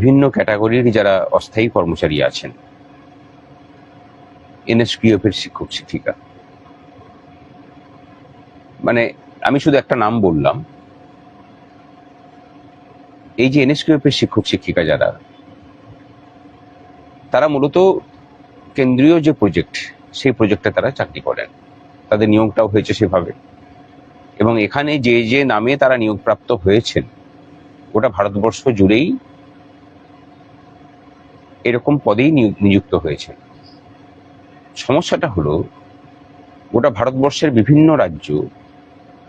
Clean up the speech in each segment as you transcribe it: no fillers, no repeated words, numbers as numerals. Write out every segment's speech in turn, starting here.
বিভিন্ন ক্যাটাগরির যারা অস্থায়ী কর্মচারী আছেন, এনএসকিউএফ এর শিক্ষক শিক্ষিকা, মানে আমি শুধু একটা নাম বললাম, এই যে এনএসকিউএফ এর শিক্ষক শিক্ষিকা যারা, তারা মূলত কেন্দ্রীয় যে প্রজেক্ট, সেই প্রজেক্টে তারা চাকরি করেন, তাদের নিয়োগটাও হয়েছে সেভাবে, এবং এখানে যে যে নামে তারা নিয়োগপ্রাপ্ত হয়েছেন ওটা ভারতবর্ষ জুড়েই এরকম পদেই নিযুক্ত হয়েছে। সমস্যাটা হলো গোটা ভারতবর্ষের বিভিন্ন রাজ্য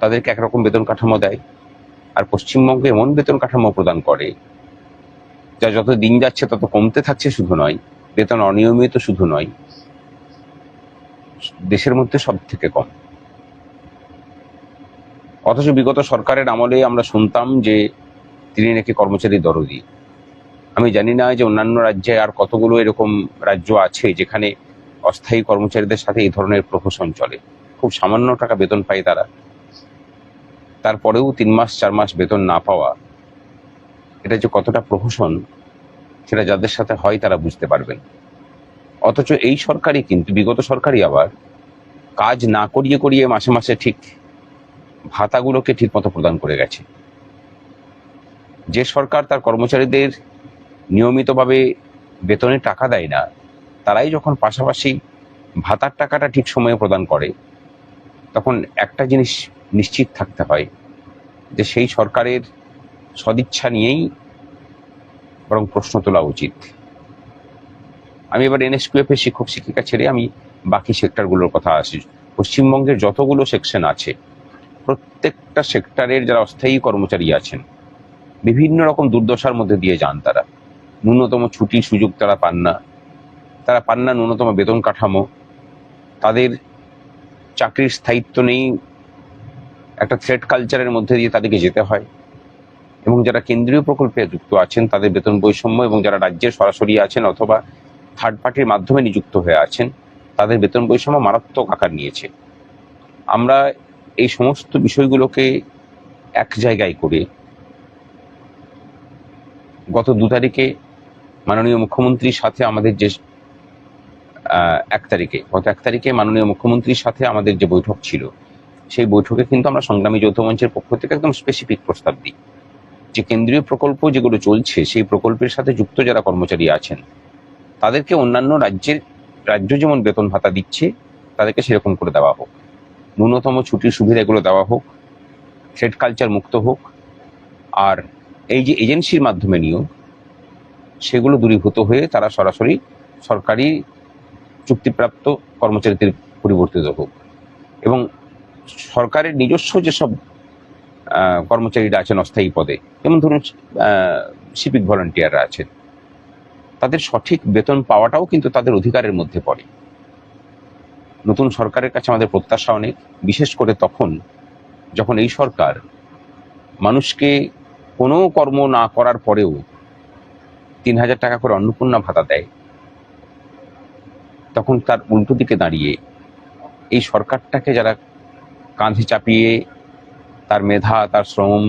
তাদেরকে একরকম বেতন কাঠামো দেয়, আর পশ্চিমবঙ্গে এমন বেতন কাঠামো প্রদান করে যা যত দিন যাচ্ছে তত কমতে থাকছে, শুধু নয় বেতন অনিয়মিত শুধু নয়, দেশের মধ্যে সব থেকে কম। অথচ বিগত সরকারের আমলে আমরা শুনতাম যে তিনি নাকি কর্মচারী দরদি। আমি জানি না যে অন্যান্য রাজ্যে আর কতগুলো এরকম রাজ্য আছে যেখানে অস্থায়ী কর্মচারীদের সাথে এই ধরনের প্রহসন চলে। খুব সামান্য টাকা বেতন পায় তারা, তারপরেও 3 মাস 4 মাস বেতন না পাওয়া, এটা যে কতটা প্রহসন সেটা যাদের সাথে হয় তারা বুঝতে পারবেন। অথচ এই সরকারই কিন্তু, বিগত সরকারই আবার কাজ না করিয়ে করিয়ে মাসে মাসে ঠিক ভাতাগুলোকে ঠিক মতো প্রদান করে গেছে। যে সরকার তার কর্মচারীদের নিয়মিতভাবে বেতনের টাকা দেয় না, তারাই যখন পাশাপাশি ভাতার টাকাটা ঠিক সময়ে প্রদান করে, তখন একটা জিনিস নিশ্চিত থাকতে হয় যে সেই সরকারের সদিচ্ছা নিয়েই বরং প্রশ্ন তোলা উচিত। আমি এবার এনএসকিউএফ এর শিক্ষক শিক্ষিকা ছেড়ে আমি বাকি সেক্টরগুলোর কথা আসি। পশ্চিমবঙ্গের যতগুলো সেকশন আছে, প্রত্যেকটা সেক্টরের যারা অস্থায়ী কর্মচারী আছেন বিভিন্ন রকম দুর্দশার মধ্যে দিয়ে যান। তারা ন্যূনতম ছুটির সুযোগ তারা পান না, ন্যূনতম বেতন কাঠামো, তাদের চাকরির স্থায়িত্ব নেই, একটা থ্রেড কালচারের মধ্যে দিয়ে তাদেরকে যেতে হয়। এবং যারা কেন্দ্রীয় প্রকল্পে যুক্ত আছেন তাদের বেতন বৈষম্য, এবং যারা রাজ্যের সরাসরি আছেন অথবা থার্ড পার্টির মাধ্যমে নিযুক্ত হয়ে আছেন তাদের বেতন বৈষম্য মারাত্মক আকার নিয়েছে। আমরা এই সমস্ত বিষয়গুলোকে এক জায়গায় করে গত 2 তারিখে মাননীয় মুখ্যমন্ত্রীর সাথে আমাদের যে গত 1 তারিখে মাননীয় মুখ্যমন্ত্রীর সাথে আমাদের যে বৈঠক ছিল, সেই বৈঠকে কিন্তু আমরা সংগ্রামী যৌথ মঞ্চের পক্ষ থেকে একদম স্পেসিফিক প্রস্তাব দিই যে কেন্দ্রীয় প্রকল্প যেগুলো চলছে সেই প্রকল্পের সাথে যুক্ত যারা কর্মচারী আছেন তাদেরকে অন্যান্য রাজ্য যেমন বেতন ভাতা দিচ্ছে তাদেরকে সেরকম করে দেওয়া হোক, ন্যূনতম ছুটির সুবিধাগুলো দেওয়া হোক, থ্রেড কালচার মুক্ত হোক, আর এই যে এজেন্সির মাধ্যমে নিয়োগ সেগুলো দূরীভূত হয়ে তারা সরাসরি সরকারি চুক্তিপ্রাপ্ত কর্মচারীদের পরিবর্তিত হোক। এবং সরকারের নিজস্ব যেসব কর্মচারীরা আছেন অস্থায়ী পদে, যেমন ধরুন সিভিক ভলান্টিয়াররা আছেন, তাদের সঠিক বেতন পাওয়াটাও কিন্তু তাদের অধিকারের মধ্যে পড়ে। নতুন সরকারের কাছে আমাদের প্রত্যাশা অনেক, বিশেষ করে তখন যখন এই সরকার মানুষকে কোনো কর্ম না করার পরেও 3000 টাকা করে অন্নপূর্ণা ভাতা দেয়। তখন তার উল্টো দিকে দাঁড়িয়ে এই সরকারটাকে যারা কাঁধে চাপিয়ে তার মেধা, তার শ্রম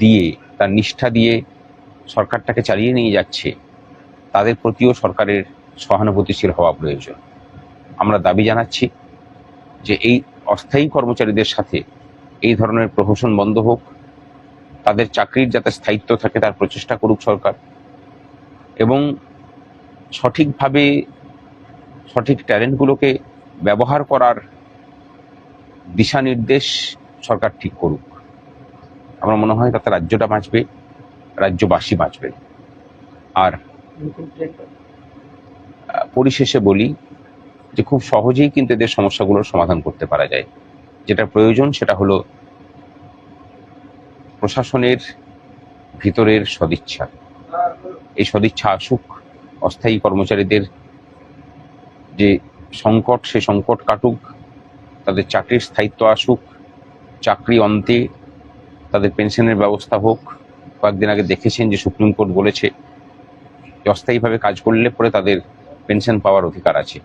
দিয়ে, তার নিষ্ঠা দিয়ে সরকারটাকে চালিয়ে নিয়ে যাচ্ছে, তাদের প্রতিও সরকারের সহানুভূতিশীল হওয়া প্রয়োজন। আমরা দাবি জানাচ্ছি যে এই অস্থায়ী কর্মচারীদের সাথে এই ধরনের প্রহসন বন্ধ হোক, তাদের চাকরির যাতে স্থায়িত্ব থাকে তার প্রচেষ্টা করুক সরকার, এবং সঠিকভাবে সঠিক ট্যালেন্টগুলোকে ব্যবহার করার দিশা নির্দেশ সরকার ঠিক করুক। আমার মনে হয় তাতে রাজ্যটা বাঁচবে, রাজ্যবাসী বাঁচবে। আর পরিশেষে বলি যে খুব সহজেই কিন্তু এদের সমস্যাগুলোর সমাধান করতে পারা যায়। যেটা প্রয়োজন সেটা হলো প্রশাসনের ভিতরের সদিচ্ছা। এই সদিচ্ছা আসুক, অস্থায়ী কর্মচারীদের যে সংকট, সে সংকট কাটুক, তাদের চাকরির স্থায়িত্ব আসুক, চাকরি অন্তে তাদের পেনশনের ব্যবস্থা হোক। কয়েকদিন আগে দেখেছেন যে সুপ্রিম কোর্ট বলেছে যে অস্থায়ীভাবে কাজ করলে পরে তাদের পেনশন পাওয়ার অধিকার আছে।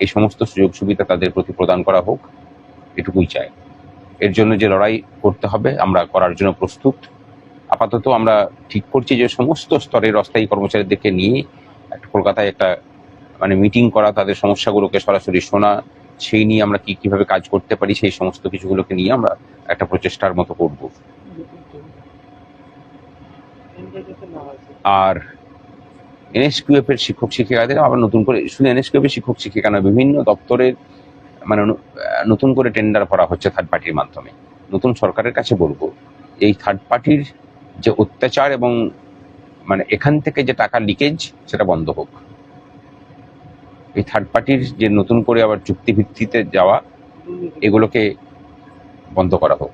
এই সমস্ত সুযোগ সুবিধা তাদের প্রতি প্রদান করা হোক, এটুকুই চাই। এর জন্য যে লড়াই করতে হবে আমরা করার জন্য প্রস্তুত। আপাতত আমরা ঠিক করছি যে সমস্ত স্তরের অস্থায়ী কর্মচারীদেরকে নিয়ে একটা কলকাতায় একটা মানে মিটিং করা, তাদের সমস্যাগুলোকে সরাসরি শোনা, সেই নিয়ে আমরা কিভাবে কাজ করতে পারি সেই সমস্ত কিছুগুলোকে নিয়ে আমরা একটা প্রচেষ্টার মতো করব। আর এনএসকিউএফ এর শিক্ষক শিক্ষিকাদের আবার নতুন করে, শুধু এনএসকিউএফ এর শিক্ষক শিক্ষিকা না, বিভিন্ন দপ্তরের মানে নতুন করে টেন্ডার করা হচ্ছে থার্ড পার্টির মাধ্যমে। নতুন সরকারের কাছে বলবো, এই থার্ড পার্টির যে অত্যাচার এবং মানে এখান থেকে যে টাকা লিকেজ সেটা বন্ধ হোক। এই থার্ড পার্টির যে নতুন করে আবার চুক্তি ভিত্তিতে যাওয়া, এগুলোকে বন্ধ করা হোক।